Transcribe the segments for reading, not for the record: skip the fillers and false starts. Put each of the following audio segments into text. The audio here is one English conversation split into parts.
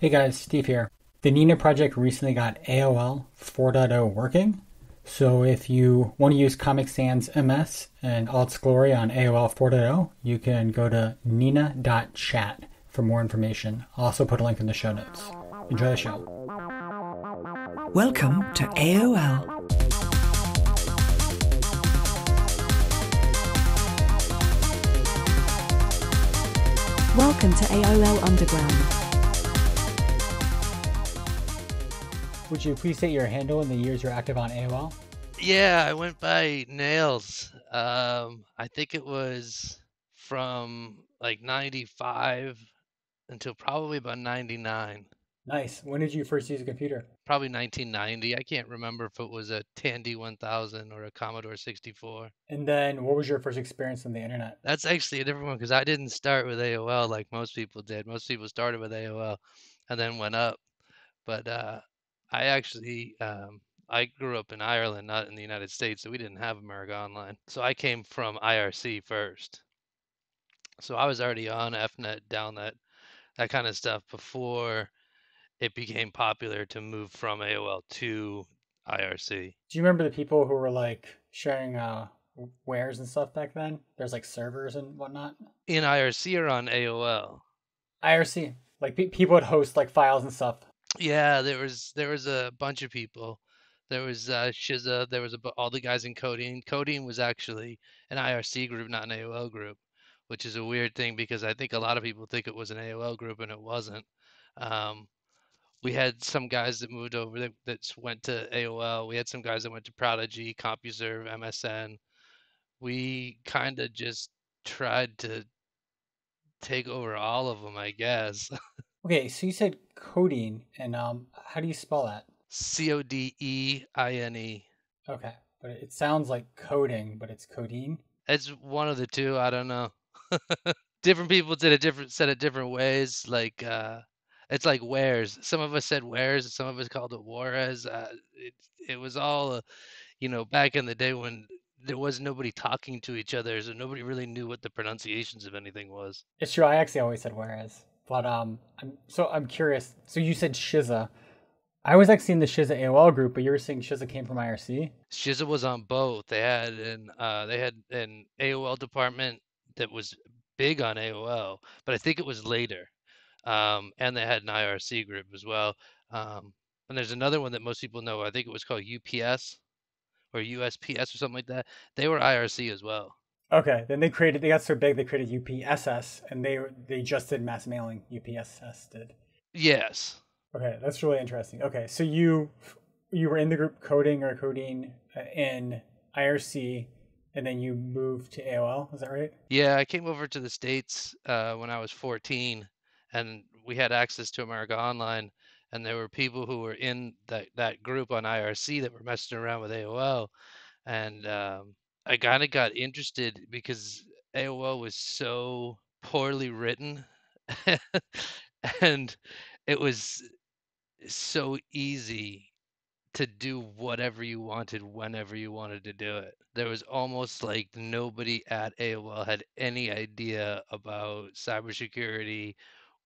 Hey guys, Steve here. The Nina project recently got AOL 4.0 working, so if you want to use Comic Sans MS and all its glory on AOL 4.0, you can go to nina.chat for more information. I'll also put a link in the show notes. Enjoy the show. Welcome to AOL. Welcome to AOL Underground. Would you please state your handle and the years you're active on AOL? Yeah, I went by NailZ. I think it was from like 95 until probably about 99. Nice. When did you first use a computer? Probably 1990. I can't remember if it was a Tandy 1000 or a Commodore 64. And then what was your first experience on the internet? That's actually a different one because I didn't start with AOL like most people did. Most people started with AOL and then went up. But I actually I grew up in Ireland, not in the United States, so we didn't have America Online. So I came from IRC first. So I was already on FNet, DownNet, that kind of stuff before it became popular to move from AOL to IRC. Do you remember the people who were like sharing wares and stuff back then? There's like servers and whatnot. In IRC or on AOL? IRC, like people would host like files and stuff. Yeah, there was a bunch of people. There was Shiza. There was all the guys in Codeine. Codeine was actually an IRC group, not an AOL group, which is a weird thing because I think a lot of people think it was an AOL group and it wasn't. We had some guys that moved over that went to AOL. We had some guys that went to Prodigy, Compuserve, MSN. We kind of just tried to take over all of them, I guess. Okay, so you said codeine, and how do you spell that? Codeine. Okay, but it sounds like coding, but it's codeine. It's one of the two. I don't know. Different people said it different ways. Like it's like wares. Some of us said wares. Some of us called it Juarez. It was all back in the day when there was nobody talking to each other, so nobody really knew what the pronunciations of anything was. It's true. I actually always said whereas, but I'm curious. So you said Shiza. I was actually in the Shiza AOL group, but you were saying Shiza came from IRC. Shiza was on both. They had an AOL department that was big on AOL, but I think it was later. And they had an IRC group as well. And there's another one that most people know. I think it was called UPS or USPS or something like that. They were IRC as well. Okay, then they got so big they created UPSS, and they just did mass mailing. UPSS did. Yes. Okay, that's really interesting. Okay, so you were in the group coding or codeine in IRC, and then you moved to AOL. Is that right? Yeah, I came over to the States when I was 14, and we had access to America Online, and there were people who were in that group on IRC that were messing around with AOL, and I kind of got interested because AOL was so poorly written, and it was so easy to do whatever you wanted whenever you wanted to do it. There was almost like nobody at AOL had any idea about cybersecurity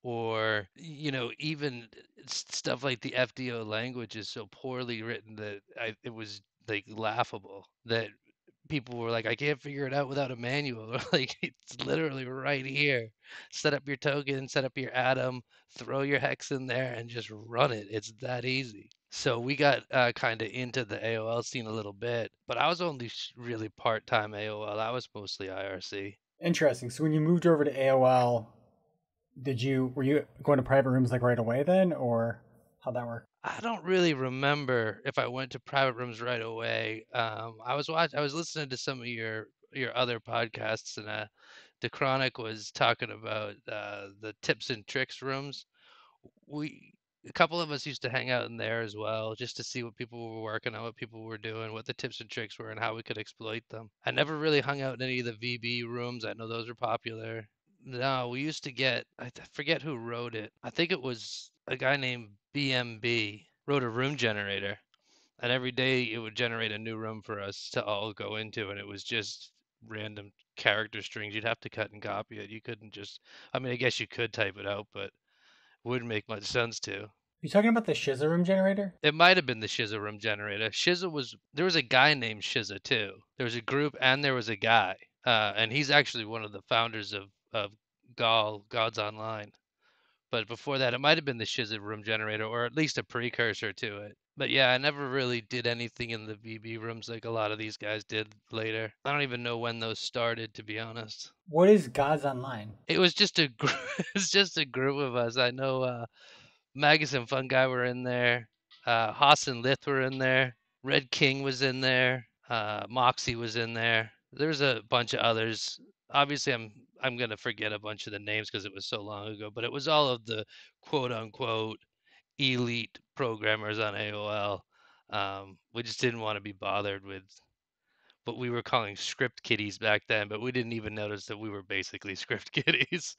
or even stuff like the FDO language is so poorly written that it was like laughable that people were like, I can't figure it out without a manual. Or like, it's literally right here. Set up your token, set up your atom, throw your hex in there, and just run it. It's that easy. So we got kind of into the AOL scene a little bit, but I was only really part-time AOL. I was mostly IRC. Interesting. So when you moved over to AOL, were you going to private rooms like right away then, or how'd that work? I don't really remember if I went to private rooms right away. I was listening to some of your other podcasts, and the Chronic was talking about the tips and tricks rooms. A couple of us used to hang out in there as well, just to see what people were working on, what people were doing, what the tips and tricks were, and how we could exploit them. I never really hung out in any of the VB rooms. I know those were popular. No, we used to get, I forget who wrote it. I think it was a guy named BMB wrote a room generator, and every day it would generate a new room for us to all go into, and it was just random character strings. You'd have to cut and copy it. You couldn't just, I mean, I guess you could type it out, but Wouldn't make much sense to. You talking about the Shiza room generator? It might have been the Shiza room generator. There was a guy named Shiza too. There was a group and there was a guy. And he's actually one of the founders of Gods Online. But before that, it might have been the Shiza room generator, or at least a precursor to it. But yeah, I never really did anything in the VB rooms like a lot of these guys did later. I don't even know when those started, to be honest. What is Gods Online? It was just a group. It's just a group of us. I know Magus and Fun Guy were in there. Haas and Lith were in there. Red King was in there. Moxie was in there. There's a bunch of others. Obviously, I'm gonna forget a bunch of the names because it was so long ago. But it was all of the quote unquote elite programmers on AOL. We just didn't want to be bothered with what we were calling script kiddies back then, but we didn't even notice that we were basically script kiddies.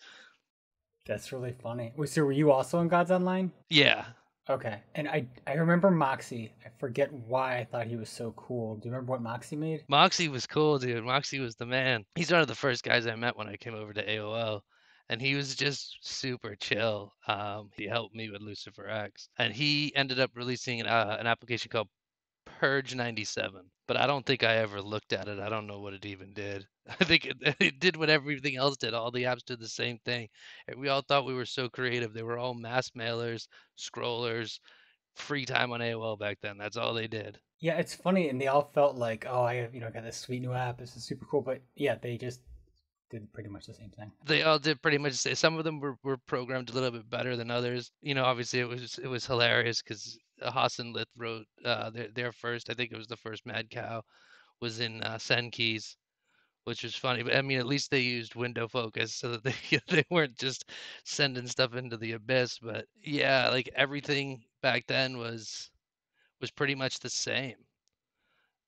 That's really funny. Wait, so were you also in Gods Online? Yeah. Okay. And I remember Moxie. I forget why I thought he was so cool. Do you remember what Moxie made? Moxie was cool, dude. Moxie was the man. He's one of the first guys I met when I came over to AOL. And he was just super chill. He helped me with LuciferX. And he ended up releasing an application called Purge 97. But I don't think I ever looked at it. I don't know what it even did. I think it did what everything else did. All the apps did the same thing. And we all thought we were so creative. They were all mass mailers, scrollers, free time on AOL back then. That's all they did. Yeah, it's funny, and they all felt like, oh, I have, got this sweet new app. This is super cool. But yeah, they just did pretty much the same thing. They all did pretty much say some of them were programmed a little bit better than others. Obviously it was hilarious because Haas and Lith wrote their first. I think it was the first Mad Cow was in Sen keys, which was funny. But I mean, at least they used window focus so that they weren't just sending stuff into the abyss. But yeah, like everything back then was pretty much the same.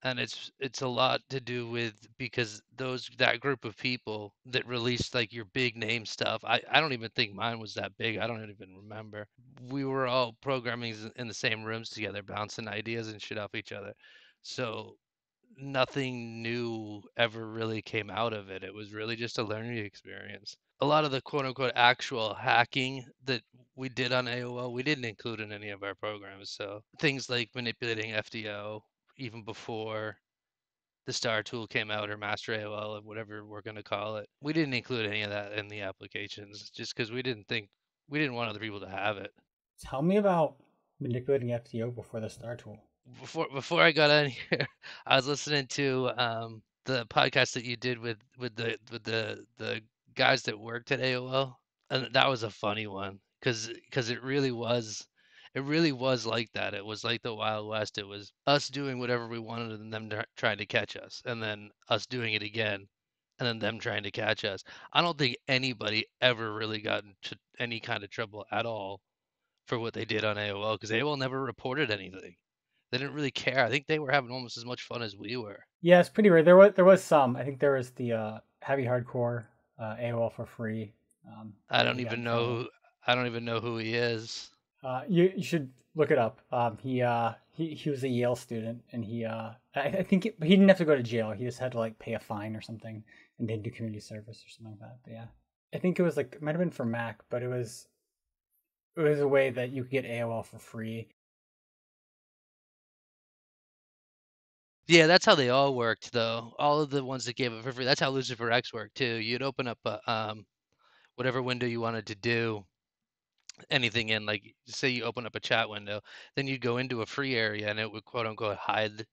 And it's a lot to do with because that group of people that released like your big name stuff. I don't even think mine was that big. I don't even remember. We were all programming in the same rooms together, bouncing ideas and shit off each other. So nothing new ever really came out of it. It was really just a learning experience. A lot of the quote unquote actual hacking that we did on AOL, we didn't include in any of our programs. So things like manipulating FDO even before the Star tool came out or Master AOL or whatever we're going to call it. We didn't include any of that in the applications just because we didn't want other people to have it. Tell me about manipulating FDO before the Star tool. Before I got on here, I was listening to the podcast that you did with the guys that worked at AOL, and that was a funny one because it really was like that. It was like the Wild West. It was us doing whatever we wanted and them trying to catch us, and then us doing it again, and then them trying to catch us. I don't think anybody ever really got into any kind of trouble at all for what they did on AOL because AOL never reported anything. They didn't really care. I think they were having almost as much fun as we were. Yeah, it's pretty rare. There was some. I think there was the heavy hardcore AOL for free. I don't even know. I don't even know who he is. You should look it up. He was a Yale student, and I think he didn't have to go to jail. He just had to like pay a fine or something, and didn't do community service or something like that. But yeah, I think it was like it might have been for Mac, but it was a way that you could get AOL for free. Yeah, that's how they all worked, though. All of the ones that gave it for free. That's how LuciferX worked too. You'd open up whatever window you wanted to do anything in, like say you open up a chat window, then you'd go into a free area and it would quote unquote hide.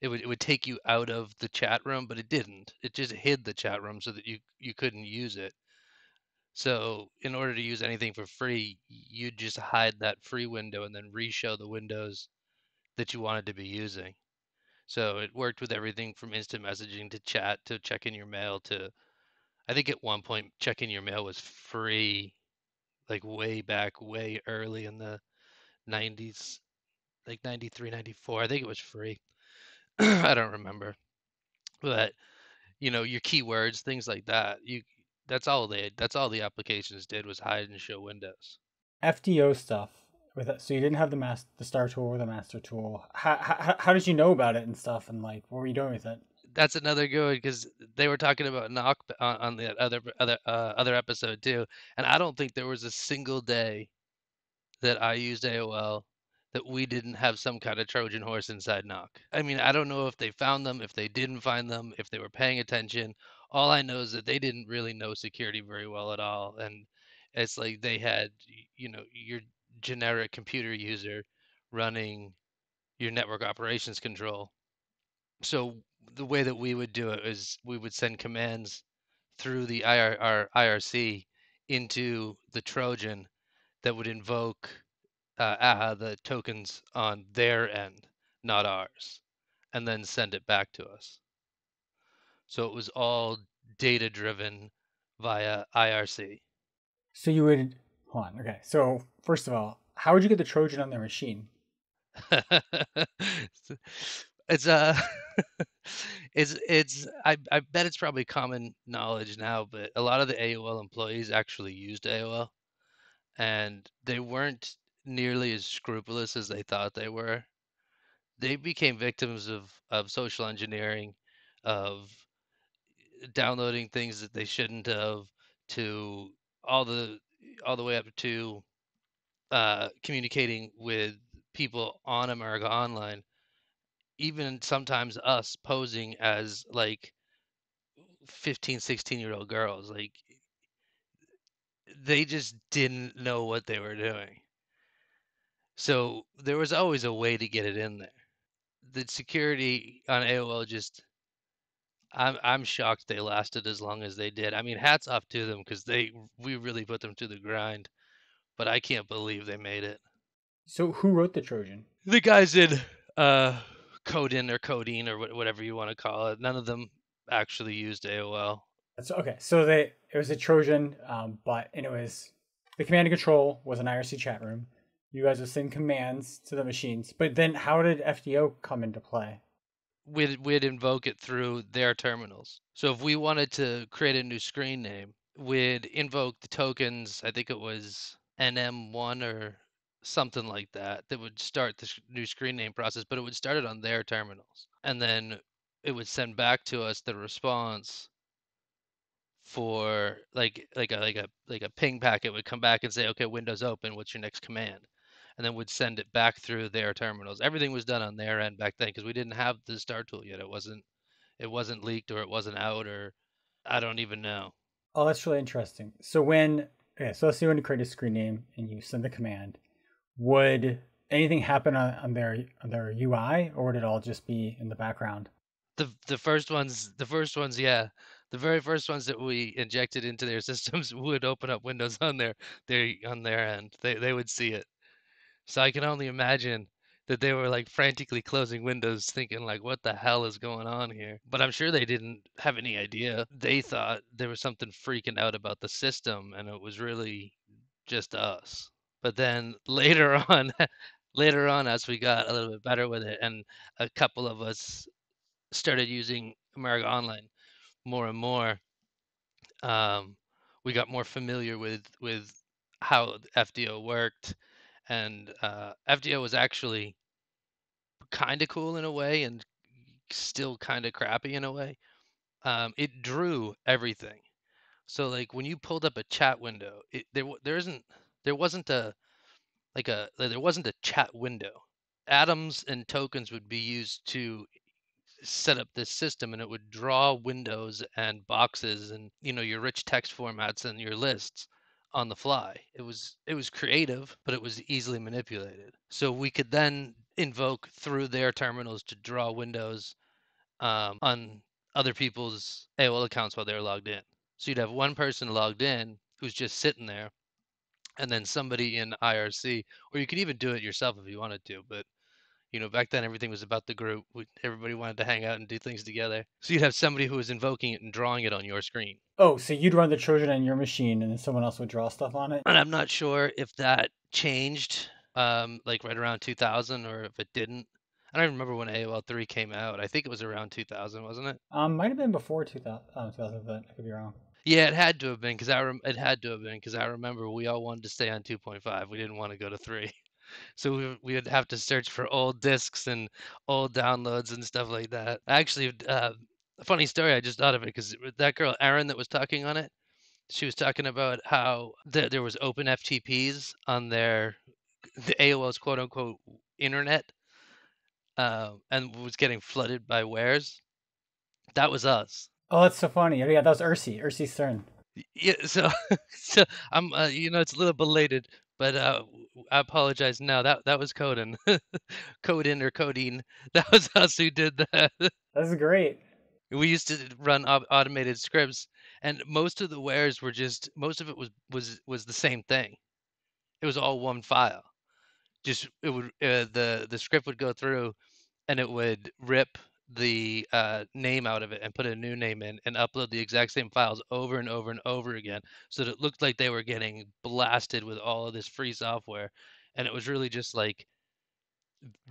It would take you out of the chat room, but it didn't. It just hid the chat room so that you couldn't use it. So in order to use anything for free, you'd just hide that free window and then re-show the windows that you wanted to be using. So it worked with everything from instant messaging to chat to checking your mail to, I think at one point checking your mail was free, like way back, way early in the 90s, like 93, 94. I think it was free. I don't remember. But, your keywords, things like that, that's all the applications did was hide and show windows. FDO stuff. So you didn't have the Star tool or the Master tool. How did you know about it and stuff? And like, what were you doing with it? That's another good because they were talking about knock on the other episode too, and I don't think there was a single day that I used AOL that we didn't have some kind of Trojan horse inside knock. I mean, I don't know if they found them, if they didn't find them, if they were paying attention. All I know is that they didn't really know security very well at all. And it's like they had, your generic computer user running your network operations control. So the way that we would do it is we would send commands through the IRC into the Trojan that would invoke the tokens on their end, not ours, and then send it back to us. So it was all data driven via IRC. So you would hold on. Okay. So first of all, how would you get the Trojan on their machine? It's it's I bet it's probably common knowledge now, but a lot of the AOL employees actually used AOL, and they weren't nearly as scrupulous as they thought they were. They became victims of social engineering, of downloading things that they shouldn't have, to all the all the way up to communicating with people on America Online, even sometimes us posing as like 15, 16-year-old girls. Like they just didn't know what they were doing. So there was always a way to get it in there. The security on AOL just I'm shocked they lasted as long as they did. I mean, hats off to them because we really put them to the grind, but I can't believe they made it. So who wrote the Trojan? The guys did Codeine or Codeine or whatever you want to call it. None of them actually used AOL. That's okay. So it was a Trojan, and it was the command and control was an IRC chat room. You guys would send commands to the machines, but then how did FDO come into play? We'd invoke it through their terminals. So if we wanted to create a new screen name, we'd invoke the tokens. I think it was NM1 or something like that would start the new screen name process, but it would start it on their terminals, and then it would send back to us the response for like a ping packet would come back and say, okay, Windows open, what's your next command? And then would send it back through their terminals. Everything was done on their end back then because we didn't have the start tool yet. It wasn't leaked, or it wasn't out, or I don't even know. Oh, that's really interesting. So so let's say when you create a screen name and you send the command, would anything happen on their UI, or would it all just be in the background? The first ones, yeah. The very first ones that we injected into their systems would open up Windows on their end. They would see it. So I can only imagine that they were like frantically closing windows, thinking like, what the hell is going on here? But I'm sure they didn't have any idea. They thought there was something freaking out about the system, and it was really just us. But then later on, later on, as we got a little bit better with it, and a couple of us started using America Online more and more, we got more familiar with how FDO worked, and FDO was actually kind of cool in a way, and still kind of crappy in a way. It drew everything. So like when you pulled up a chat window, there wasn't a chat window. Atoms and tokens would be used to set up this system, and it would draw windows and boxes and your rich text formats and your lists on the fly. It was creative, but it was easily manipulated. So we could then invoke through their terminals to draw windows on other people's AOL accounts while they're logged in. So you'd have one person logged in who's just sitting there, and then somebody in IRC, or you could even do it yourself if you wanted to, but back then everything was about the group. Everybody wanted to hang out and do things together. So you'd have somebody who was invoking it and drawing it on your screen. Oh, so you'd run the Trojan on your machine, and then someone else would draw stuff on it? And I'm not sure if that changed, like right around 2000, or if it didn't. I don't remember when AOL 3 came out. I think it was around 2000, wasn't it? Might have been before 2000, but I could be wrong. Yeah, it had to have been because it had to have been because I remember we all wanted to stay on 2.5. We didn't want to go to 3. So we would have to search for old discs and old downloads and stuff like that. Actually, a funny story, I just thought of it because that girl, Erin, that was talking on it, she was talking about how there was open FTPs on their the AOL's quote unquote internet, and was getting flooded by wares. That was us. Oh, that's so funny. Yeah, that was Ursi Stern. Yeah, so so I'm it's a little belated, but I apologize now. That was Coden. Coden or Codeine. That was us who did that. That's great. We used to run automated scripts, and most of the wares were most of it was the same thing. It was all one file. Just it would the script would go through, and it would rip the name out of it and put a new name in and upload the exact same files over and over and over again, so that it looked like they were getting blasted with all of this free software, and it was really just like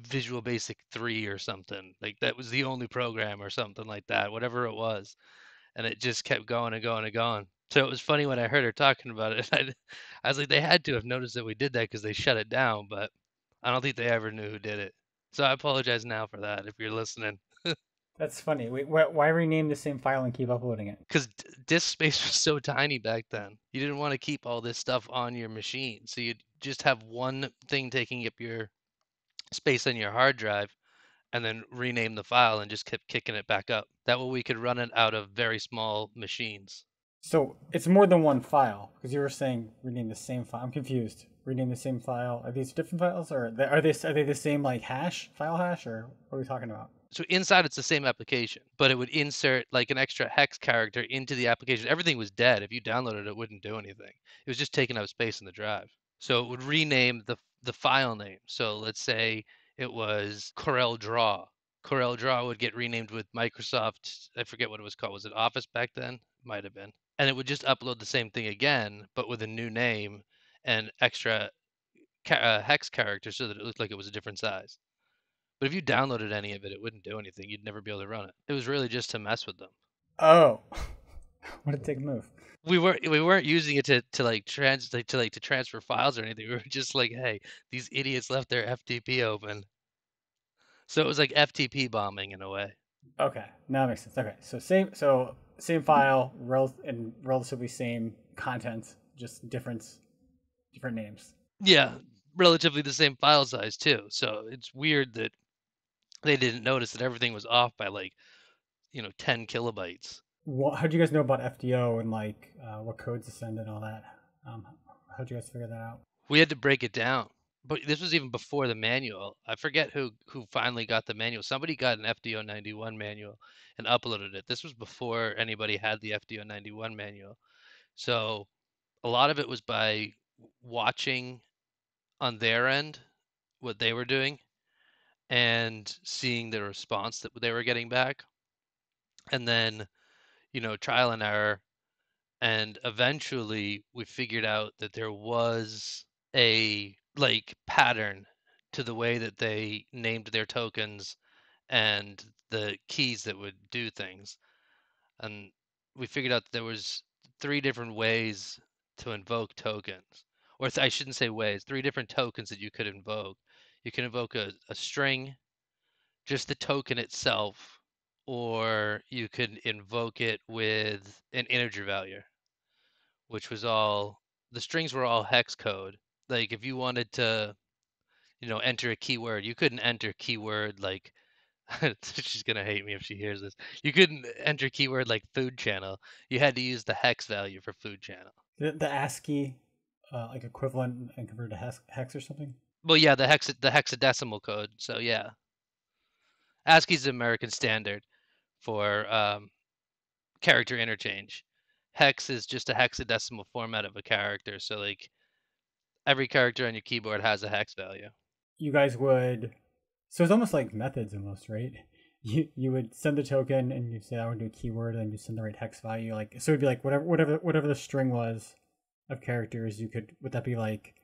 Visual Basic 3 or something. Like that was the only program or something like that, whatever it was, and it just kept going and going and going. So it was funny when I heard her talking about it. I was like, they had to have noticed that we did that because they shut it down, but I don't think they ever knew who did it. So I apologize now for that if you're listening. That's funny. Wait, why rename the same file and keep uploading it? Because disk space was so tiny back then. You didn't want to keep all this stuff on your machine. So you'd just have one thing taking up your space on your hard drive and then rename the file and just kept kicking it back up. That way we could run it out of very small machines. So it's more than one file because you were saying rename the same file. I'm confused. Rename the same file. Are these different files, or are they the same like file hash, or what are we talking about? So inside it's the same application, but it would insert like an extra hex character into the application. Everything was dead. If you downloaded it, it wouldn't do anything. It was just taking up space in the drive. So it would rename the file name. So let's say it was Corel Draw. Corel Draw would get renamed with Microsoft. I forget what it was called. Was it Office back then? Might have been. And it would just upload the same thing again, but with a new name and extra hex characters so that it looked like it was a different size. But if you downloaded any of it, it wouldn't do anything. You'd never be able to run it. It was really just to mess with them. Oh, what a dick move. We weren't using it to like to transfer files or anything. We were just like, hey, these idiots left their FTP open. So it was like FTP bombing in a way. Okay, now it makes sense. Okay, so same file, and relatively same content, just different names. Yeah, relatively the same file size too. So it's weird that they didn't notice that everything was off by like 10 kilobytes. How did you guys know about FDO and like what codes to send and all that? How'd you guys figure that out? We had to break it down. But this was even before the manual. I forget who finally got the manual. Somebody got an FDO 91 manual and uploaded it. This was before anybody had the FDO 91 manual. So a lot of it was by watching on their end what they were doing and seeing the response that they were getting back. And then, trial and error. And eventually we figured out that there was a like pattern to the way that they named their tokens and the keys that would do things. And we figured out that there was 3 different ways to invoke tokens. Or I shouldn't say ways, 3 different tokens that you could invoke. You can invoke a string, just the token itself, or you could invoke it with an integer value, which was all the strings were all hex code. Like if you wanted to, enter a keyword, you couldn't enter keyword like she's gonna hate me if she hears this. You couldn't enter keyword like food channel. You had to use the hex value for food channel. The ASCII like equivalent and convert to hex or something. Well, yeah, the hexadecimal code. So yeah, ASCII is the American standard for character interchange. Hex is just a hexadecimal format of a character. So like every character on your keyboard has a hex value. You guys would, so it's almost like methods almost, right? You would send the token and you say I would do a keyword, and then you send the right hex value. Like so, it'd be like whatever the string was of characters. Would that be like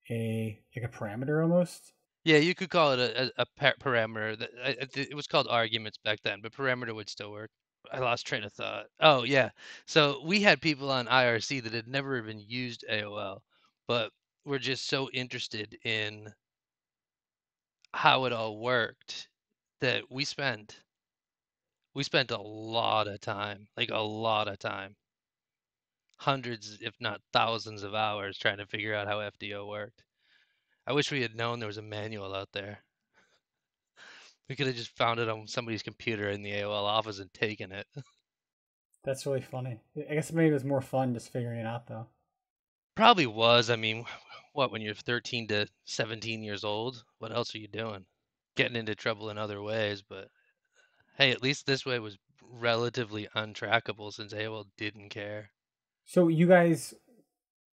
a parameter almost? Yeah, you could call it a parameter. It was called arguments back then, but parameter would still work. I lost train of thought. Oh, yeah. So we had people on IRC that had never even used AOL, but were just so interested in how it all worked that we spent a lot of time, like a lot of time, hundreds, if not thousands of hours trying to figure out how FDO worked. I wish we had known there was a manual out there. We could have just found it on somebody's computer in the AOL office and taken it. That's really funny. I guess maybe it was more fun just figuring it out, though. Probably was. I mean, what, when you're 13 to 17 years old, what else are you doing? Getting into trouble in other ways, but hey, at least this way was relatively untrackable since AOL didn't care. So you guys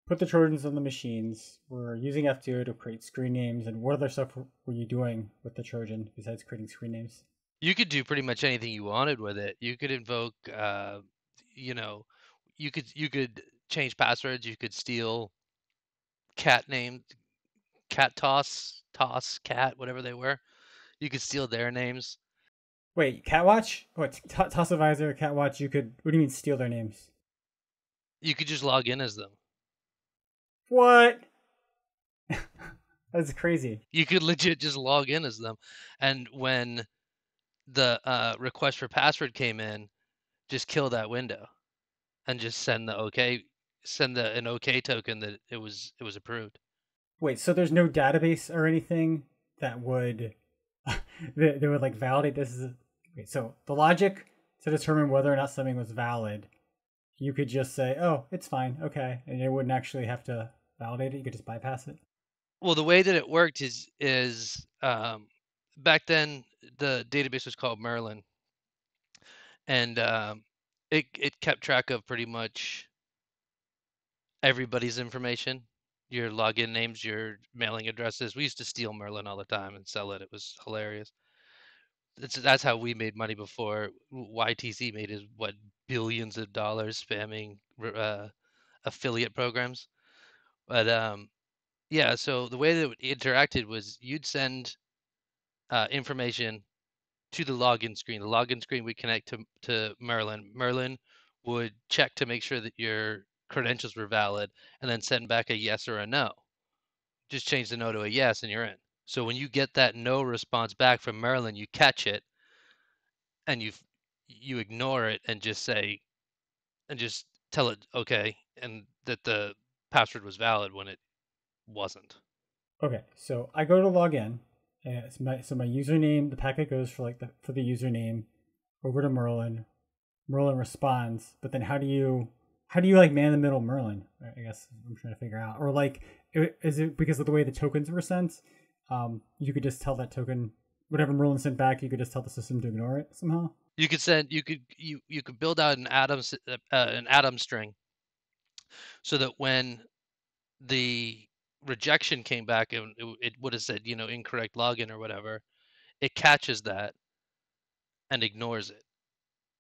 put the Trojans on the machines. We're using FDO to create screen names. And what other stuff were you doing with the Trojan besides creating screen names? You could do pretty much anything you wanted with it. You could invoke, you know, you could change passwords. You could steal cat names, cat toss, cat, whatever they were. You could steal their names. Wait, Catwatch? What? Toss Advisor, Catwatch. You could. What do you mean steal their names? You could just log in as them. What? That's crazy. You could legit just log in as them. And when the request for password came in, just kill that window and just send an OK token that it was approved. Wait, so there's no database or anything that would that would like validate this is wait, so the logic to determine whether or not something was valid, you could just say, "Oh, it's fine, okay," and it wouldn't actually have to validate it. You could just bypass it. Well, the way that it worked is back then the database was called Merlin, and it kept track of pretty much everybody's information, your login names, your mailing addresses. We used to steal Merlin all the time and sell it. It was hilarious. That's how we made money before YTC made his billions of dollars spamming affiliate programs. But yeah, so the way that it interacted was you'd send information to the login screen. The login screen would connect to Merlin. Merlin would check to make sure that your credentials were valid and then send back a yes or a no. Just change the no to a yes and you're in. So when you get that no response back from Merlin, you catch it and you ignore it and just tell it okay and that the password was valid when it wasn't. Okay, so I go to log in. So my username, the packet goes for the username over to Merlin. Merlin responds, but then how do you like man in the middle Merlin? I guess I'm trying to figure out. Or like, is it because of the way the tokens were sent? You could just tell that token whatever Merlin sent back. You could just tell the system to ignore it somehow. You could build out an atom string so that when the rejection came back and it would have said incorrect login or whatever, it catches that and ignores it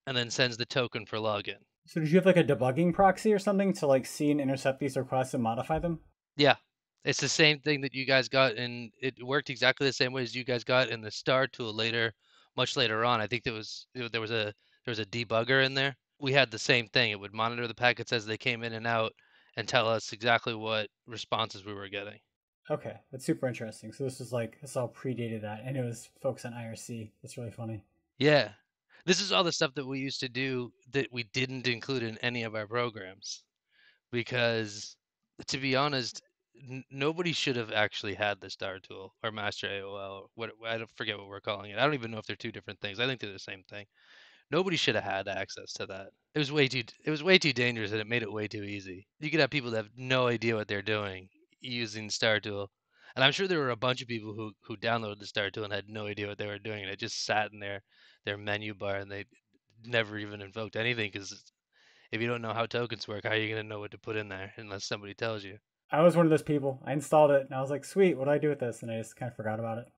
and then sends the token for login. So did you have like a debugging proxy or something to like see and intercept these requests and modify them? Yeah, it's the same thing that you guys got, and it worked exactly the same way as you guys got in the star tool much later on. I think there was a debugger in there. We had the same thing. It would monitor the packets as they came in and out and tell us exactly what responses we were getting. Okay, that's super interesting. So this all predated that, and it was focused on IRC. That's really funny. Yeah. This is all the stuff that we used to do that we didn't include in any of our programs because, to be honest, nobody should have actually had the star tool or master AOL. I don't forget what we're calling it. I don't even know if they're two different things. I think they're the same thing. Nobody should have had access to that. It was way too dangerous and it made it way too easy. You could have people that have no idea what they're doing using Star Tool. And I'm sure there were a bunch of people who downloaded the Star Tool and had no idea what they were doing, and it just sat in their menu bar and they never even invoked anything because if you don't know how tokens work, how are you going to know what to put in there unless somebody tells you? I was one of those people. I installed it and I was like, "Sweet, what do I do with this?" And I just kind of forgot about it.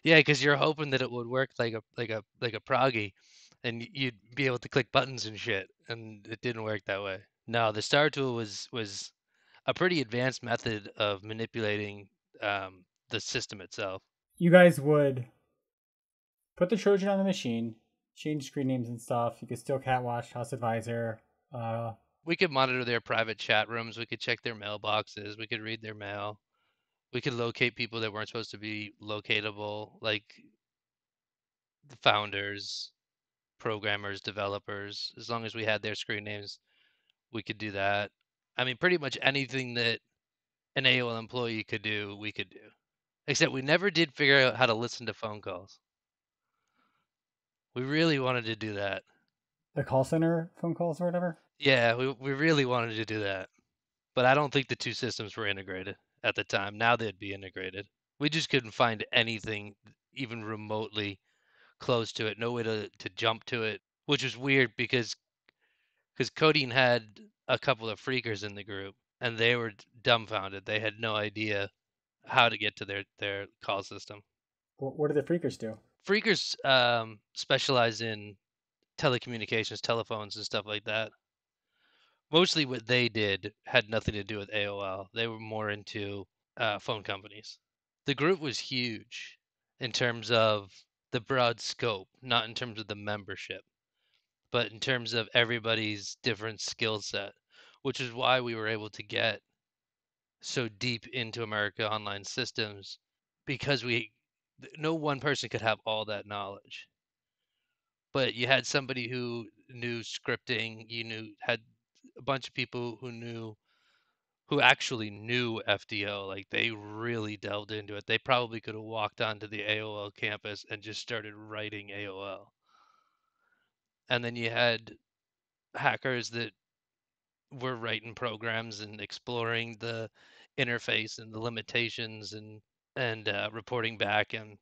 Yeah, because you're hoping that it would work like a proggy, and you'd be able to click buttons and shit, and it didn't work that way. No, the star tool was a pretty advanced method of manipulating the system itself. You guys would put the Trojan on the machine, change screen names and stuff. You could still catwatch, House Advisor. We could monitor their private chat rooms. We could check their mailboxes. We could read their mail. We could locate people that weren't supposed to be locatable, like the founders, programmers, developers. As long as we had their screen names, we could do that. I mean, pretty much anything that an AOL employee could do, we could do. Except we never did figure out how to listen to phone calls. We really wanted to do that. The call center phone calls or whatever? Yeah, we really wanted to do that. But I don't think the two systems were integrated at the time. Now they'd be integrated. We just couldn't find anything even remotely close to it. No way to jump to it, which was weird because Codeine had a couple of freakers in the group and they were dumbfounded. They had no idea how to get to their call system. What do the freakers do? Freakers specialize in telecommunications, telephones, and stuff like that. Mostly what they did had nothing to do with AOL. They were more into phone companies. The group was huge in terms of the broad scope, not in terms of the membership, but in terms of everybody's different skill set, which is why we were able to get so deep into America Online Systems, because no one person could have all that knowledge. But you had somebody who knew scripting, had a bunch of people who actually knew FDO, like they really delved into it. They probably could have walked onto the AOL campus and just started writing AOL. And then you had hackers that were writing programs and exploring the interface and the limitations and reporting back. And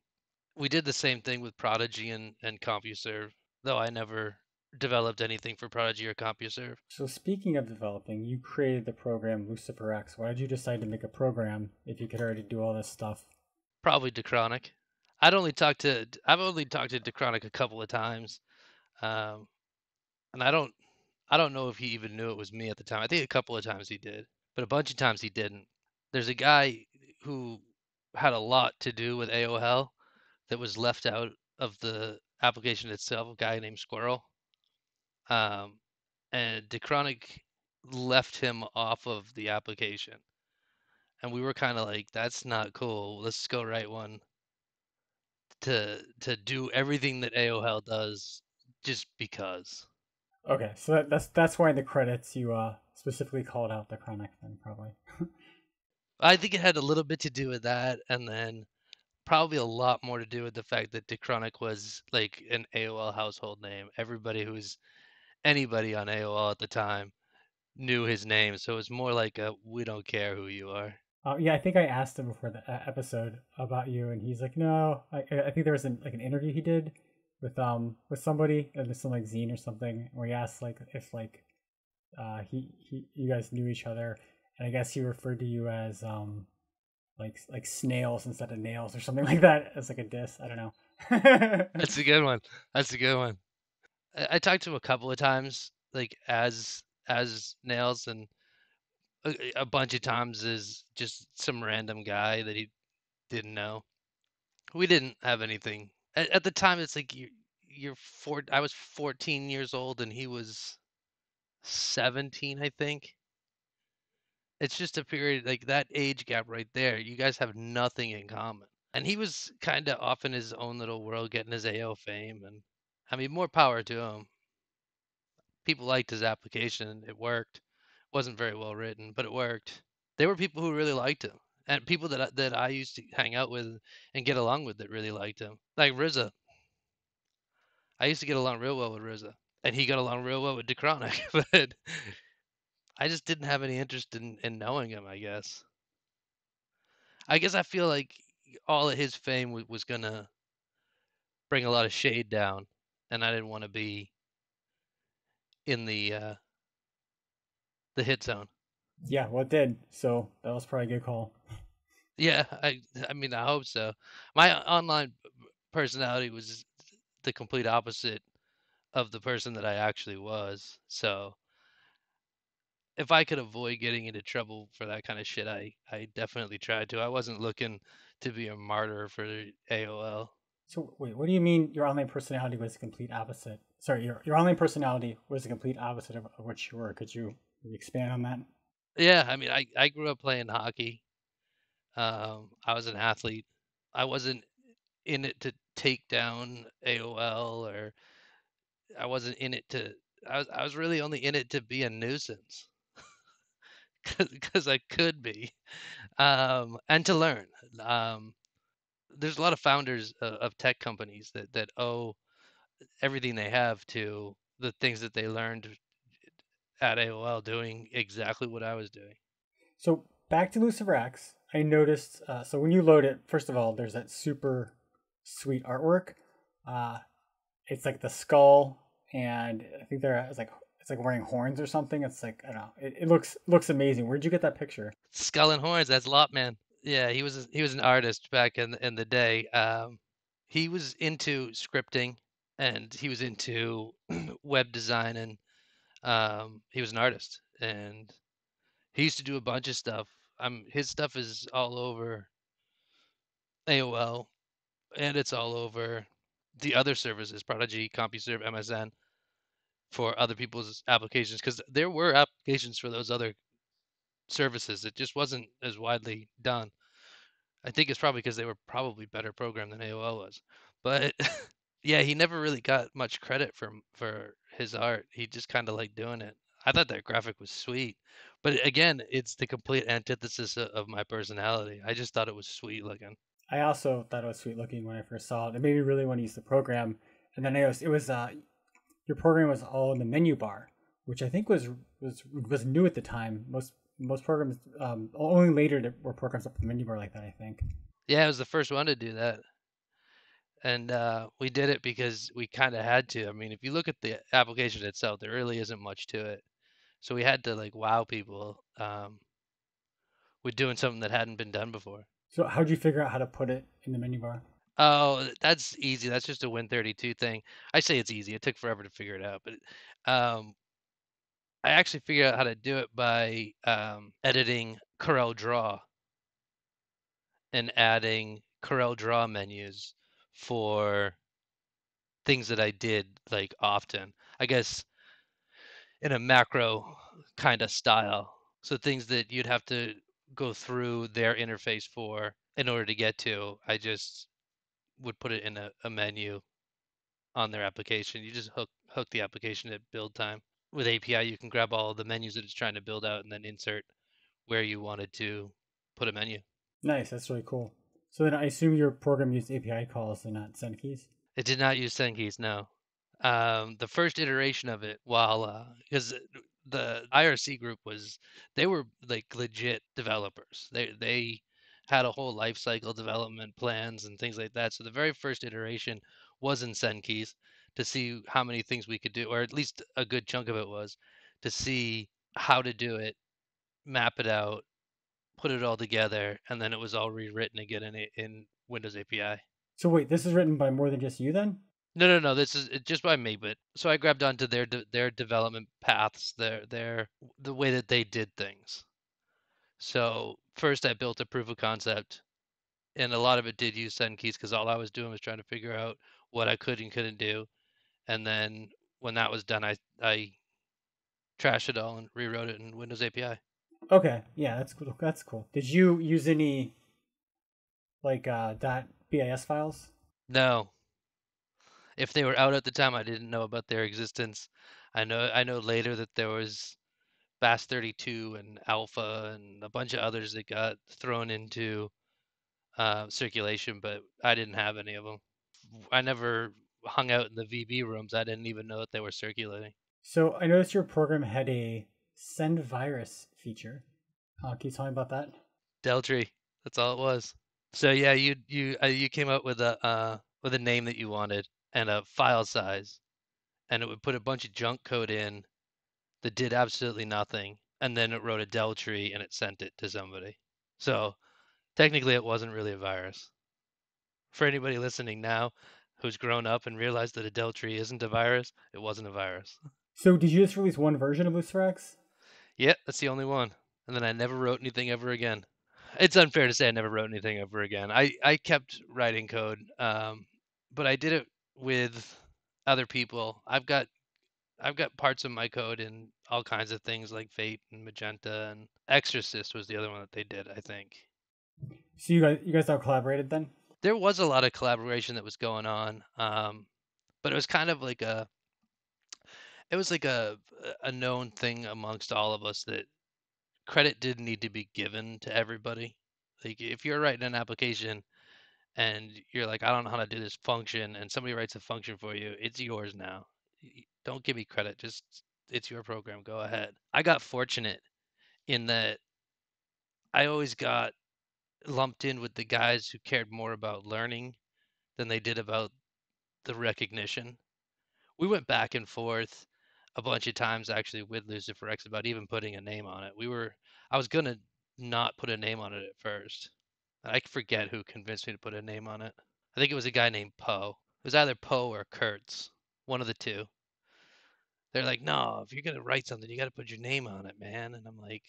we did the same thing with Prodigy and Compuserve, though I never developed anything for Prodigy or Compuserve. So speaking of developing, you created the program LuciferX. Why did you decide to make a program if you could already do all this stuff? Probably Dechronic. I've only talked to Dechronic a couple of times, and I don't know if he even knew it was me at the time. I think a couple of times he did, but a bunch of times he didn't. There's a guy who had a lot to do with AOL that was left out of the application itself, a guy named Squirrel. And Dechronic left him off of the application. And we were kind of like, that's not cool. Let's go write one to do everything that AOL does just because. Okay, so that's why in the credits you specifically called out the chronic then probably. I think it had a little bit to do with that, and then probably a lot more to do with the fact that Dechronic was like an AOL household name. Anybody on AOL at the time knew his name, so it was more like a we don't care who you are. Yeah, I think I asked him before the episode about you, and he's like, "No." I think there was an interview he did with somebody and some like zine or something, where he asked like if like he you guys knew each other, and I guess he referred to you as like snails instead of nails or something like that as like a diss. I don't know. That's a good one. That's a good one. I talked to him a couple of times, like as Nails, and a bunch of times as just some random guy that he didn't know. We didn't have anything at the time. It's like I was 14 years old and he was 17, I think. It's just a period like that age gap right there. You guys have nothing in common. And he was kind of off in his own little world, getting his AO fame, and I mean, more power to him. People liked his application. It worked. It wasn't very well written, but it worked. There were people who really liked him, and people that I used to hang out with and get along with that really liked him. Like Rizza, I used to get along real well with Rizza, and he got along real well with Dechronic, but I just didn't have any interest in knowing him. I guess I feel like all of his fame was gonna bring a lot of shade down, and I didn't want to be in the hit zone. Yeah, well, it did. So that was probably a good call. Yeah, I mean, I hope so. My online personality was the complete opposite of the person that I actually was. So if I could avoid getting into trouble for that kind of shit, I definitely tried to. I wasn't looking to be a martyr for AOL. So wait, what do you mean your online personality was the complete opposite? Sorry, your online personality was the complete opposite of what you were. Could you expand on that? Yeah, I mean, I grew up playing hockey. I was an athlete. I wasn't in it to take down AOL, or I wasn't in it to. I was really only in it to be a nuisance because I could be, and to learn. there's a lot of founders of tech companies that owe everything they have to the things that they learned at AOL doing exactly what I was doing. So back to LuciferX, I noticed. So when you load it, first of all, there's that super sweet artwork. Uh, it's like the skull, and I think it's like wearing horns or something. It's like I don't know. It looks amazing. Where'd you get that picture? Skull and Horns, that's Lopman. Yeah, he was an artist back in the day. He was into scripting and he was into web design, and he was an artist, and he used to do a bunch of stuff. His stuff is all over AOL, and it's all over the other services, Prodigy, Compuserve, MSN, for other people's applications, because there were applications for those other services. It just wasn't as widely done. I think it's probably because they were probably better programmed than AOL was. But yeah, he never really got much credit for his art. He just kind of liked doing it. I thought that graphic was sweet. But again, it's the complete antithesis of my personality. I just thought it was sweet looking. I also thought it was sweet looking when I first saw it. It made me really want to use the program. And then it was your program was all in the menu bar, which I think was new at the time. Most programs only later were programs up the menu bar like that. I think. Yeah, I was the first one to do that. And we did it because we kind of had to. I mean, if you look at the application itself, there really isn't much to it. So we had to like wow people with doing something that hadn't been done before. So how'd you figure out how to put it in the menu bar? Oh, that's easy. That's just a Win32 thing. I say it's easy. It took forever to figure it out, but I actually figured out how to do it by editing Corel Draw and adding Corel Draw menus for things that I did like often. I guess in a macro kind of style. So things that you'd have to go through their interface for in order to get to, I just would put it in a menu on their application. You just hook the application at build time. With API, you can grab all the menus that it's trying to build out and then insert where you wanted to put a menu. Nice, that's really cool. So then I assume your program used API calls and not send keys. It did not use send keys, no. The first iteration of it, while because the IRC group they were like legit developers. They had a whole life cycle development plans and things like that. So the very first iteration was in send keys to see how many things we could do, or at least a good chunk of it was to see how to do it, map it out, put it all together, and then it was all rewritten again in Windows API. So wait, this is written by more than just you then? No. This is just by me, but so I grabbed onto their development paths, the way that they did things. So first, I built a proof of concept, and a lot of it did use send keys because all I was doing was trying to figure out what I could and couldn't do. And then when that was done, I trashed it all and rewrote it in Windows API. Okay, yeah, that's cool. That's cool. Did you use any like .bis files? No, if they were out at the time, I didn't know about their existence. I know later that there was Bass32 and Alpha and a bunch of others that got thrown into circulation, but I didn't have any of them. I never hung out in the VB rooms. I didn't even know that they were circulating. So I noticed your program had a send virus feature. Can you tell me about that? Deltree, that's all it was. So yeah, you came up with a name that you wanted and a file size, and it would put a bunch of junk code in that did absolutely nothing, and then it wrote a Deltree and it sent it to somebody. So technically, it wasn't really a virus. For anybody listening now who's grown up and realized that a Deltree isn't a virus, it wasn't a virus. So did you just release one version of LuciferX? Yeah, that's the only one. And then I never wrote anything ever again. It's unfair to say I never wrote anything ever again. I kept writing code, but I did it with other people. I've got parts of my code in all kinds of things like Fate and Magenta, and Exorcist was the other one that they did, I think. So you guys all collaborated then? There was a lot of collaboration that was going on, but it was kind of like it was like a known thing amongst all of us that credit didn't need to be given to everybody. Like if you're writing an application and you're like, I don't know how to do this function, and somebody writes a function for you, it's yours now. Don't give me credit. Just it's your program. Go ahead. I got fortunate in that I always got lumped in with the guys who cared more about learning than they did about the recognition. We went back and forth a bunch of times actually with LuciferX about even putting a name on it. I was gonna not put a name on it at first. I forget who convinced me to put a name on it. I think it was a guy named Poe. It was either Poe or Kurtz, one of the two. They're like, no, if you're gonna write something, you got to put your name on it, man. And I'm like,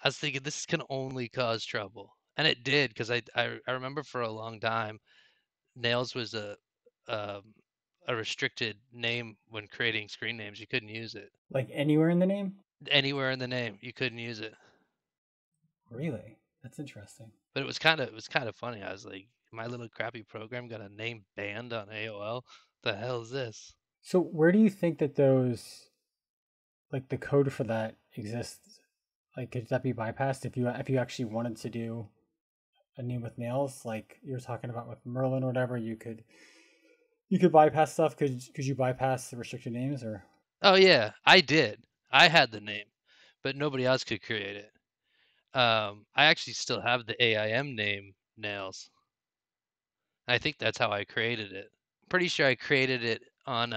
I was thinking this can only cause trouble, and it did because I remember for a long time, NailZ was um, a restricted name when creating screen names. You couldn't use it Like anywhere in the name? anywhere in the name. You couldn't use it. Really? That's interesting. But it was kind of funny. I was like, my little crappy program got a name banned on AOL. The hell is this? So where do you think that those, like the code for that exists? Like, could that be bypassed if you actually wanted to do a name with nails, like you were talking about with Merlin or whatever? You could bypass stuff. Could you bypass the restricted names or? Oh yeah, I did. I had the name, but nobody else could create it. I actually still have the AIM name Nails. I think that's how I created it. Pretty sure I created it on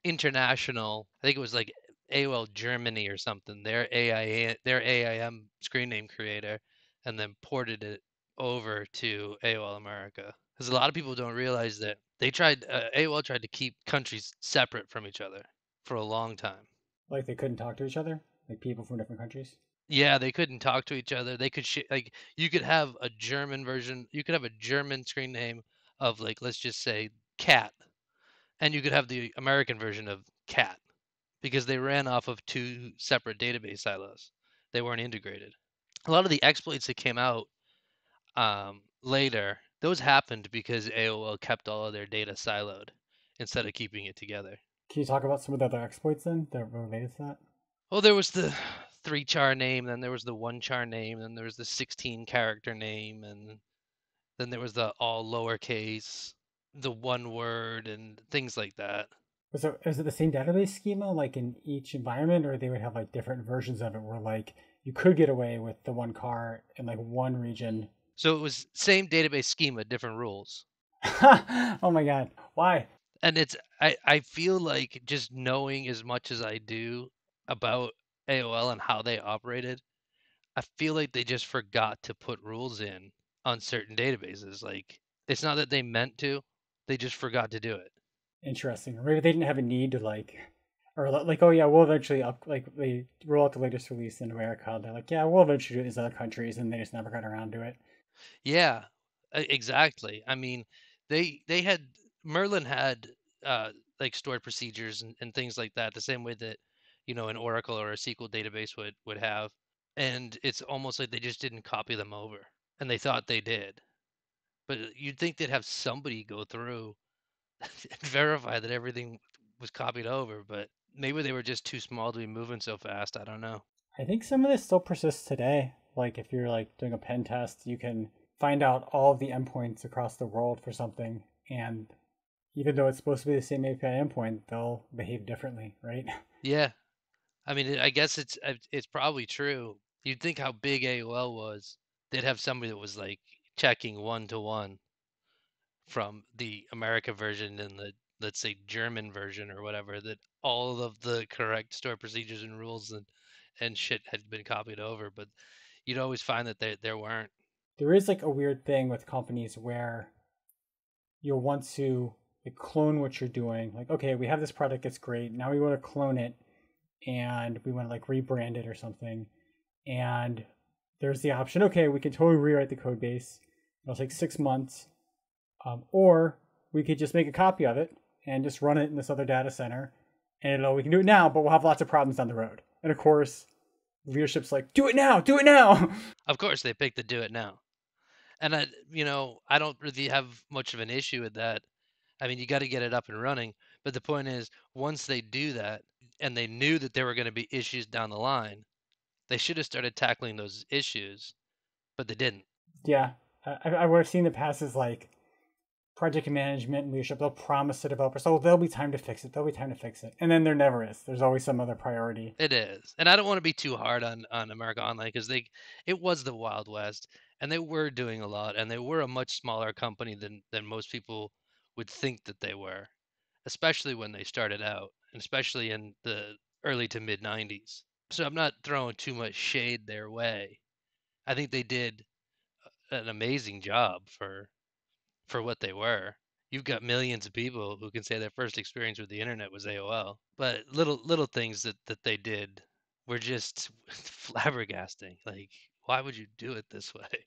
international. I think it was like AOL Germany or something. Their AIM screen name creator, and then ported it over to AOL America. Because a lot of people don't realize that AOL tried to keep countries separate from each other for a long time. Like they couldn't talk to each other, like people from different countries. Yeah, they couldn't talk to each other. They could like you could have a German version. You could have a German screen name of like let's just say cat, and you could have the American version of cat because they ran off of two separate database silos. They weren't integrated. A lot of the exploits that came out later, those happened because AOL kept all of their data siloed instead of keeping it together. Can you talk about some of the other exploits then that were related to that? Well, there was the 3 char name, then there was the 1 char name, then there was the 16 character name, and then there was the all lowercase, the one word, and things like that. So is it the same database schema like in each environment, or they would have like different versions of it where like you could get away with the one car in like one region? So it was same database schema, different rules. Oh my god, why? And I feel like just knowing as much as I do about AOL and how they operated, I feel like they just forgot to put rules in on certain databases. Like it's not that they meant to, they just forgot to do it. Interesting. Or maybe they didn't have a need to like, or like, oh yeah, we'll eventually up, like they roll out the latest release in America. They're like, yeah, we'll eventually do it in these other countries, and they just never got around to it. Yeah, exactly. I mean, they had Merlin had like stored procedures and things like that, the same way that an Oracle or a SQL database would have. And it's almost like they just didn't copy them over, and they thought they did. But you'd think they'd have somebody go through and verify that everything was copied over, but maybe they were just too small to be moving so fast. I don't know. I think some of this still persists today. Like if you're like doing a pen test, you can find out all of the endpoints across the world for something, and even though it's supposed to be the same API endpoint, they'll behave differently, right? Yeah, I mean, I guess it's probably true. You'd think how big AOL was, they'd have somebody that was like checking 1 to 1 from the America version and the let's say German version or whatever, that all of the correct store procedures and rules and shit had been copied over, but you'd always find that there weren't. There is like a weird thing with companies where you'll want to like clone what you're doing. Like, okay, we have this product, it's great. Now we want to clone it and we want to like rebrand it or something. And there's the option, okay, we can totally rewrite the code base. It'll take 6 months. Or we could just make a copy of it and just run it in this other data center. And we can do it now, but we'll have lots of problems down the road. And of course, leadership's like, do it now, do it now. Of course, they picked the do it now. And I don't really have much of an issue with that. I mean, you got to get it up and running. But the point is, once they do that and they knew that there were going to be issues down the line, they should have started tackling those issues, but they didn't. Yeah, what I've seen in the past is like project management and leadership. They'll promise to developers, "Oh, there'll be time to fix it. There'll be time to fix it," and then there never is. There's always some other priority. It is, and I don't want to be too hard on America Online because it was the Wild West, and they were doing a lot, and they were a much smaller company than most people would think that they were, especially when they started out, and especially in the early to mid '90s. So I'm not throwing too much shade their way. I think they did an amazing job for what they were. You've got millions of people who can say their first experience with the internet was AOL, but little things that they did were just flabbergasting. Like, why would you do it this way?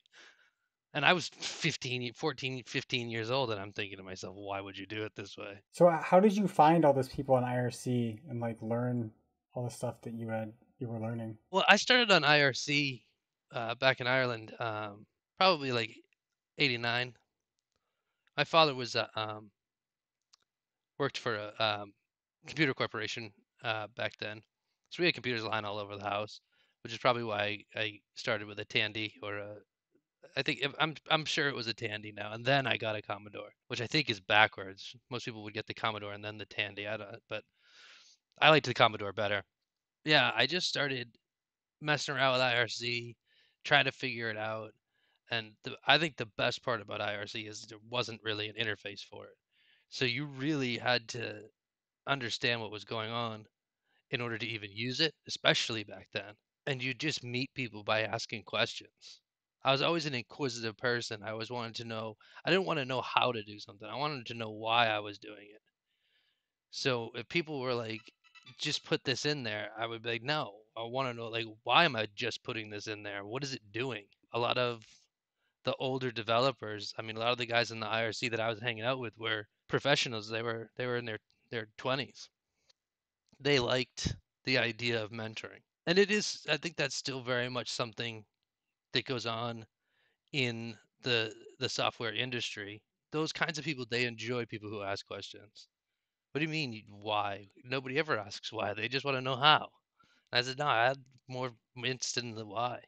And I was 15 years old, and I'm thinking to myself, why would you do it this way? So how did you find all those people on IRC and like learn all the stuff that you were learning? Well, I started on IRC back in Ireland, probably like '89. My father was worked for a computer corporation back then. So we had computers lying all over the house, which is probably why I started with a Tandy or a. I think I'm sure it was a Tandy now, and then I got a Commodore, which I think is backwards. Most people would get the Commodore and then the Tandy. I don't, but I liked the Commodore better. Yeah, I just started messing around with IRC, trying to figure it out, and I think the best part about IRC is there wasn't really an interface for it, so you really had to understand what was going on in order to even use it, especially back then. And you just meet people by asking questions. I was always an inquisitive person. I always wanted to know, I didn't want to know how to do something. I wanted to know why I was doing it. So if people were like, just put this in there, I would be like, no, I want to know, like, why am I just putting this in there? What is it doing? A lot of the older developers, I mean, a lot of the guys in the IRC that I was hanging out with were professionals. They were in their 20s. They liked the idea of mentoring. And it is, I think that's still very much something that goes on in the software industry. Those kinds of people, they enjoy people who ask questions. What do you mean why? Nobody ever asks why. They just want to know how. And I said, no, I'm more interested in the why.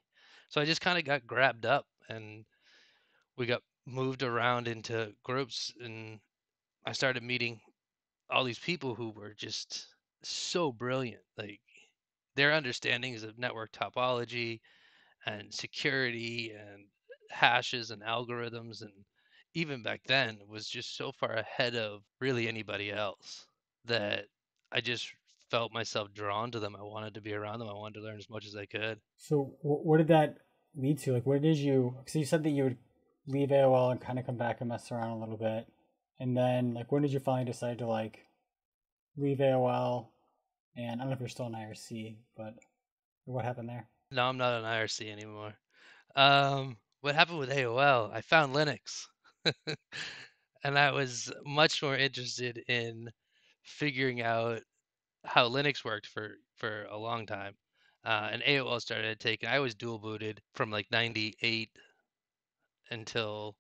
So I just kind of got grabbed up and we got moved around into groups and I started meeting all these people who were just so brilliant. Like their understandings of network topology and security and hashes and algorithms and even back then was just so far ahead of really anybody else that I just felt myself drawn to them. I wanted to be around them. I wanted to learn as much as I could. So what did that lead to? Like, where did you? Because you said that you would leave AOL and kind of come back and mess around a little bit, and then like when did you finally decide to like leave AOL? And I don't know if you're still in IRC, but what happened there? No, I'm not an IRC anymore. What happened with AOL? I found Linux. And I was much more interested in figuring out how Linux worked for a long time. And AOL started taking. I was dual booted from like '98 until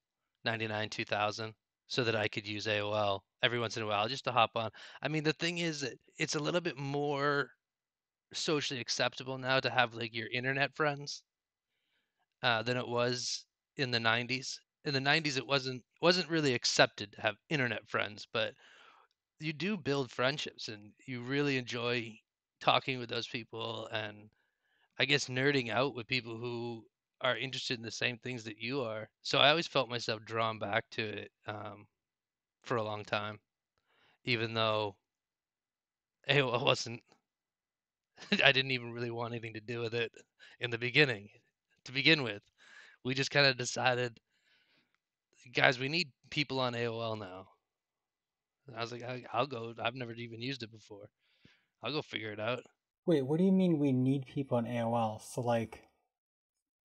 '99, 2000, so that I could use AOL every once in a while just to hop on. I mean, the thing is that it's a little bit more socially acceptable now to have like your internet friends than it was in the '90s. In the '90s, it wasn't really accepted to have internet friends, but you do build friendships and you really enjoy talking with those people and I guess nerding out with people who are interested in the same things that you are. So I always felt myself drawn back to it for a long time, even though AOL wasn't. I didn't even really want anything to do with it in the beginning. To begin with, we just kind of decided, guys, we need people on AOL now. And I was like, I'll go. I've never even used it before. I'll go figure it out. Wait, what do you mean we need people in AOL? So like,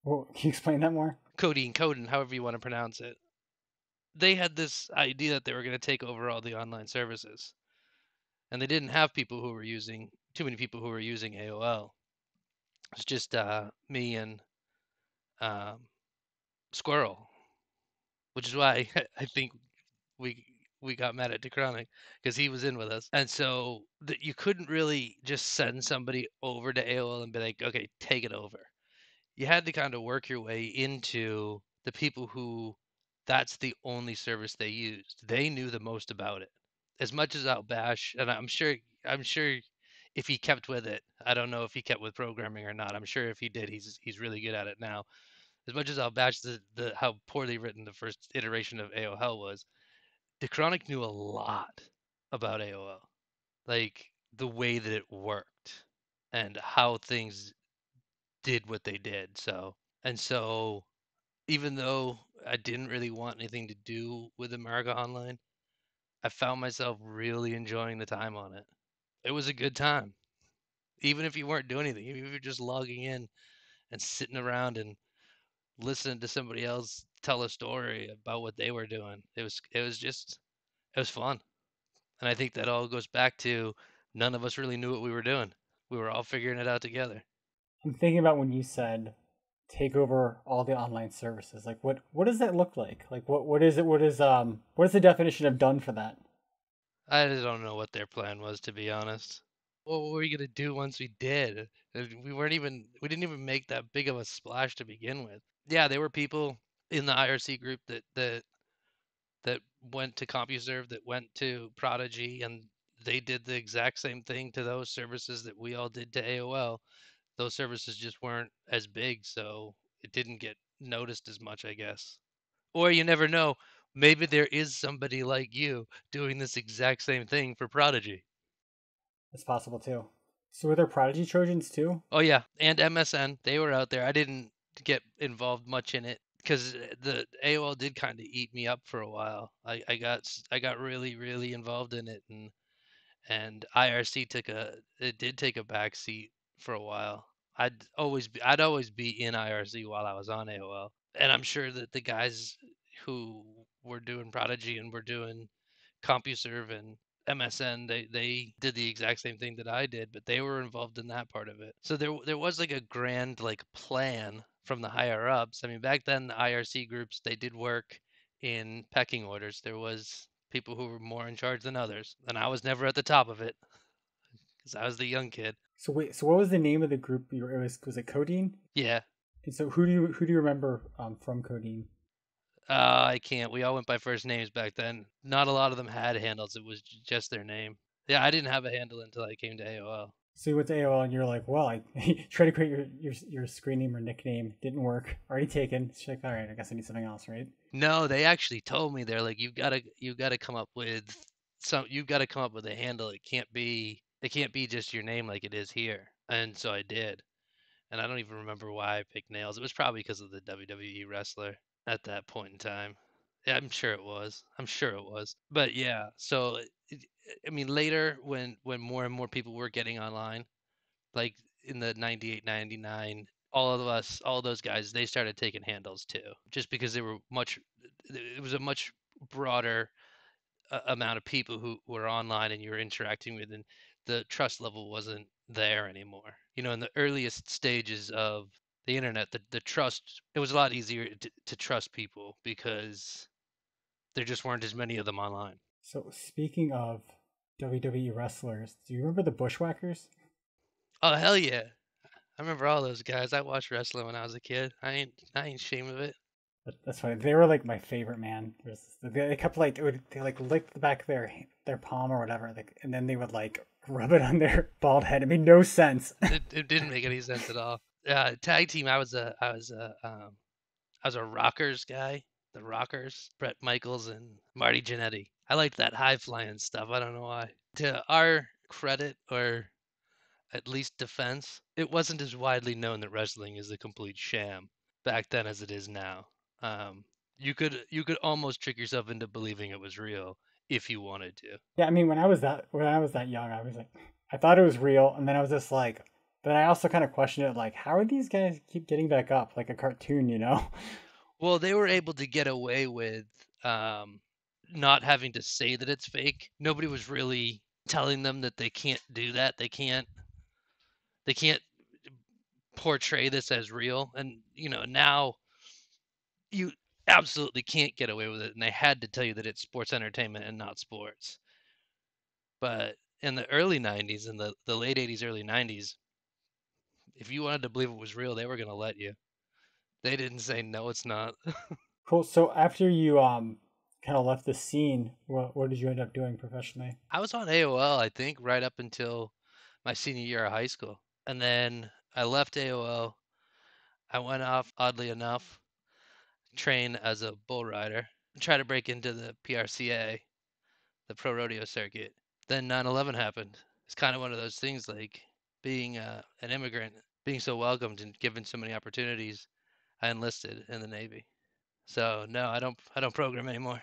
well, can you explain that more? Codeine, however you want to pronounce it. They had this idea that they were going to take over all the online services, and they didn't have people who were using too many people who were using AOL. It's just me and um, Squirrel, which is why I think we we got mad at DeChronic because he was in with us, and so you couldn't really just send somebody over to AOL and be like, okay, take it over. You had to kind of work your way into the people who that's the only service they used. They knew the most about it. As much as Outbash, and I'm sure if he kept with it, I don't know if he kept with programming or not. I'm sure if he did, he's really good at it now. As much as Outbash the how poorly written the first iteration of AOL was, DeChronic knew a lot about AOL, like the way that it worked and how things did what they did. So even though I didn't really want anything to do with America Online, I found myself really enjoying the time on it. It was a good time. Even if you weren't doing anything, even if you're just logging in and sitting around and listening to somebody else tell a story about what they were doing. It was fun. And I think that all goes back to none of us really knew what we were doing. We were all figuring it out together. I'm thinking about when you said take over all the online services. Like what does that look like? Like what is it? What is the definition of done for that? I just don't know what their plan was, to be honest. What were we gonna do once we did? We didn't even make that big of a splash to begin with. Yeah, there were people in the IRC group that went to Compuserve, that went to Prodigy, and they did the exact same thing to those services that we all did to AOL. Those services just weren't as big, so it didn't get noticed as much, I guess. Or you never know, maybe there is somebody like you doing this exact same thing for Prodigy. It's possible too. So were there Prodigy Trojans too? Oh yeah, and MSN, they were out there. I didn't get involved much in it because the AOL did kind of eat me up for a while. I got really involved in it, and IRC did take a back seat for a while. I'd always be in IRC while I was on AOL, and I'm sure that the guys who were doing Prodigy and were doing CompuServe and MSN, they did the exact same thing that I did, but they were involved in that part of it. So there was like a grand like plan from the higher ups. I mean, back then the IRC groups, they did work in pecking orders. There was people who were more in charge than others, and I was never at the top of it because I was the young kid. So wait, so what was the name of the group you were? Was it Codeine? Yeah, And so who do you remember from Codeine? I can't. We all went by first names back then. Not a lot of them had handles. It was just their name. Yeah, I didn't have a handle until I came to AOL. So you went to AOL and you're like, well, I tried to create your screen name or nickname, didn't work, already taken. She's like, all right, I guess I need something else, right? No, they actually told me they're like you've gotta come up with you've got to come up with a handle. It can't be just your name like it is here. And so I did. And I don't even remember why I picked Nails. It was probably because of the WWE wrestler at that point in time. Yeah, I'm sure it was. I'm sure it was. But yeah, so I mean later when more and more people were getting online, like in the 98, 99, all of us, all those guys, they started taking handles too, just because it was a much broader amount of people who were online and you were interacting with, and the trust level wasn't there anymore. You know, in the earliest stages of the internet, the trust, it was a lot easier to trust people because there just weren't as many of them online. So speaking of WWE wrestlers, do you remember the Bushwhackers? Oh, hell yeah. I remember all those guys. I watched wrestling when I was a kid. I ain't ashamed of it. That's funny. They were like my favorite, man. They kept like they like lick the back of their palm or whatever, like, and then they would like rub it on their bald head. It made no sense. It didn't make any sense at all. Tag team. I was a Rockers guy. The Rockers, Brett Michaels and Marty Jannetty. I liked that high flying stuff. I don't know why. To our credit, or at least defense, it wasn't as widely known that wrestling is a complete sham back then as it is now. Um, you could almost trick yourself into believing it was real if you wanted to. Yeah, I mean when I was that young, I was like, I thought it was real, and then I was just like, but I also kind of questioned it, like, how are these guys keep getting back up like a cartoon, you know? Well, they were able to get away with um, not having to say that it's fake. Nobody was really telling them that they can't do that. They can't portray this as real. And you know, now you absolutely can't get away with it. And they had to tell you that it's sports entertainment and not sports. But in the early 90s, in the late 80s, early 90s, if you wanted to believe it was real, they were going to let you. They didn't say no, it's not. Cool. So after you kind of left the scene, what did you end up doing professionally? I was on AOL, I think, right up until my senior year of high school. And then I left AOL. I went off, oddly enough, train as a bull rider, try to break into the PRCA, the pro rodeo circuit. Then 9/11 happened. It's kind of one of those things, like being an immigrant, being so welcomed and given so many opportunities. I enlisted in the Navy. So no, I don't program anymore.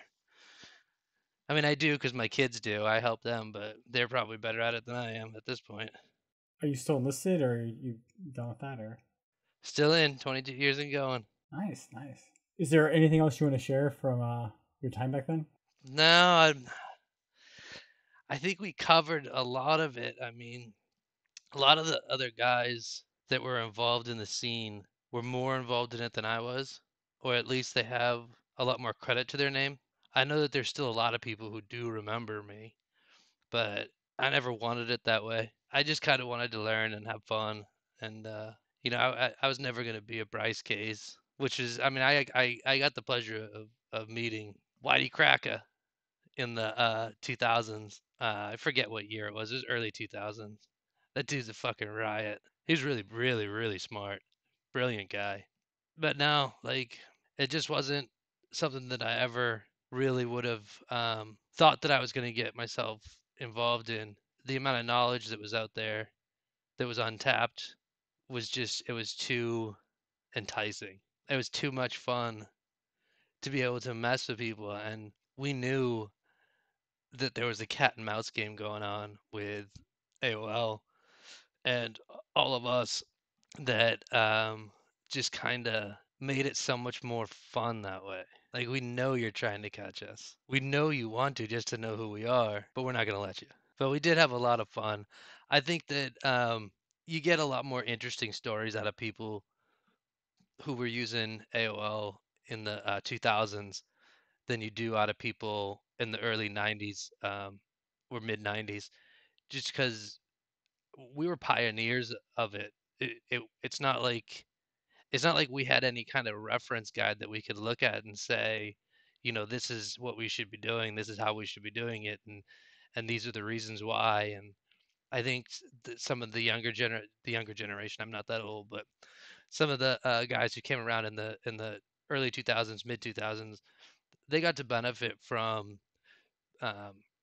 I mean, I do because my kids do. I help them, but they're probably better at it than I am at this point. Are you still enlisted, or are you done with that? Or Still in 22 years and going. nice, nice. Is there anything else you want to share from your time back then? No, I think we covered a lot of it. I mean, a lot of the other guys that were involved in the scene were more involved in it than I was, or at least they have a lot more credit to their name. I know that there's still a lot of people who do remember me, but I never wanted it that way. I just kind of wanted to learn and have fun, and I was never gonna be a Bryce Case, which is, I mean, I got the pleasure of meeting Whitey Kraka in the 2000s. I forget what year it was. It was early 2000s. That dude's a fucking riot. He's really, really, really smart, brilliant guy. But no, like, it just wasn't something that I ever really would have thought that I was going to get myself involved in. The amount of knowledge that was out there that was untapped was just, it was too enticing. It was too much fun to be able to mess with people. And we knew that there was a cat and mouse game going on with AOL and all of us that just kind of made it so much more fun that way. Like, we know you're trying to catch us. We know you want to just to know who we are, but we're not going to let you. But we did have a lot of fun. I think that you get a lot more interesting stories out of people who were using AOL in the 2000s than you do out of people in the early 90s or mid 90s, just because we were pioneers of it. It's not like we had any kind of reference guide that we could look at and say, this is what we should be doing, this is how we should be doing it, and these are the reasons why. And I think some of the younger generation, I'm not that old, but some of the guys who came around in the early 2000s, mid 2000s, they got to benefit from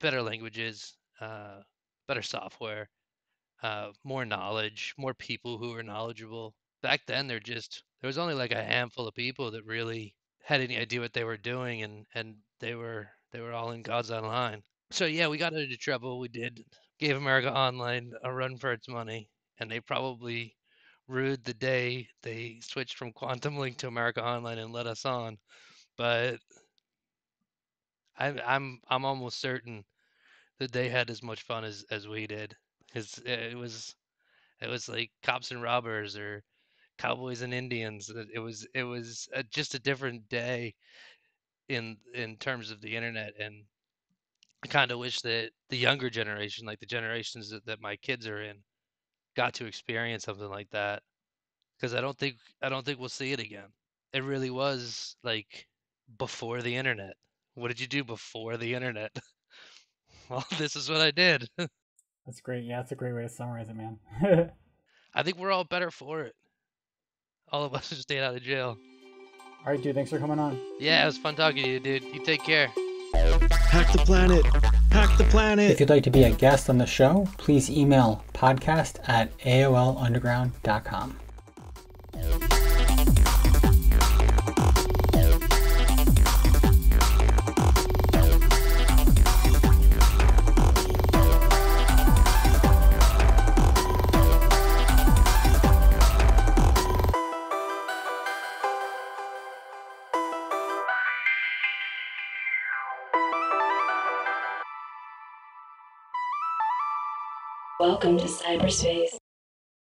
better languages, better software, more knowledge, more people who were knowledgeable. Back then, there was only like a handful of people that really had any idea what they were doing, and they were all in God's own line. So yeah, we got into trouble. We did. Gave America Online a run for its money, and they probably rued the day they switched from Quantum Link to America Online and let us on. But I'm almost certain that they had as much fun as we did. 'Cause it was like cops and robbers or cowboys and Indians. It was just a different day in terms of the internet, and I kind of wish that the younger generation, like the generations that my kids are in, got to experience something like that, because I don't think we'll see it again. It really was like before the internet. What did you do before the internet? Well, this is what I did. That's great. Yeah, that's a great way to summarize it, man. I think we're all better for it. All of us who stayed out of jail. All right, dude. Thanks for coming on. Yeah, it was fun talking to you, dude. You take care. Hack the planet! Hack the planet! If you'd like to be a guest on the show, please email podcast@aolunderground.com. Welcome to cyberspace.